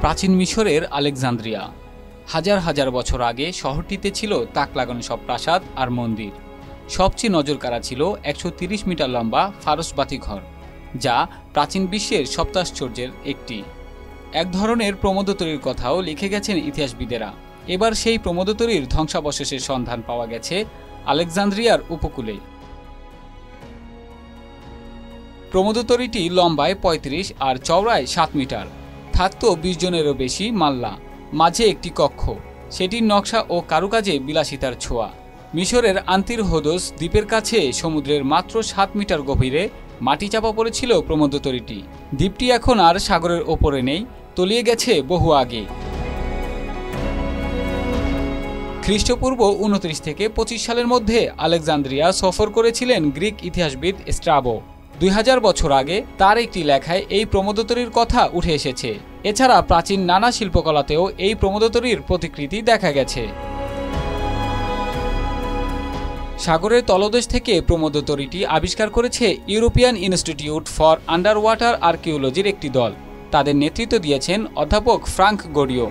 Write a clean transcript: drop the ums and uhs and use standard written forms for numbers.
প্রাচীন মিশরের আলেকজান্দ্রিয়া। হাজার হাজার বছর আগে শহরটিতে ছিল তাক লাগানো সব প্রাসাদ আর মন্দির। সবচেয়ে নজরকাড়া ছিল ১৩০ মিটার লম্বা ফারসবাতি ঘর, যা প্রাচীন বিশ্বের সপ্তাশ্চর্যের একটি। এক ধরনের প্রমোদতরীর কথাও লিখে গেছেন ইতিহাসবিদেরা। এবার সেই প্রমোদতরীর ধ্বংসাবশেষের সন্ধান পাওয়া গেছে আলেকজান্দ্রিয়ার উপকূলে। প্রমোদতরীটি লম্বায় ৩৫ আর চওড়ায় ৭ মিটার। থাকত ২০ জনেরও বেশি মাল্লা। মাঝে একটি কক্ষ, সেটির নকশা ও কারুকাজে বিলাসিতার ছোঁয়া। মিশরের আন্তির হোদস দ্বীপের কাছে সমুদ্রের মাত্র ৭ মিটার গভীরে মাটি চাপা পড়েছিল প্রমোদতরীটি। দ্বীপটি এখন আর সাগরের ওপরে নেই, তলিয়ে গেছে বহু আগে। খ্রিস্টপূর্ব ২৯ থেকে ২৫ সালের মধ্যে আলেকজান্দ্রিয়া সফর করেছিলেন গ্রিক ইতিহাসবিদ স্ট্রাবো। ২০০০ বছর আগে তার একটি লেখায় এই প্রমোদতরীর কথা উঠে এসেছে। এছাড়া প্রাচীন নানা শিল্পকলাতেও এই প্রমোদতরীর প্রতিকৃতি দেখা গেছে। সাগরের তলদেশ থেকে প্রমোদতরীটি আবিষ্কার করেছে European institute for under water আর্কিওলজির একটি দল। তাদের নেতৃত্ব দিয়েছেন অধ্যাপক ফ্রাঙ্ক গডিও।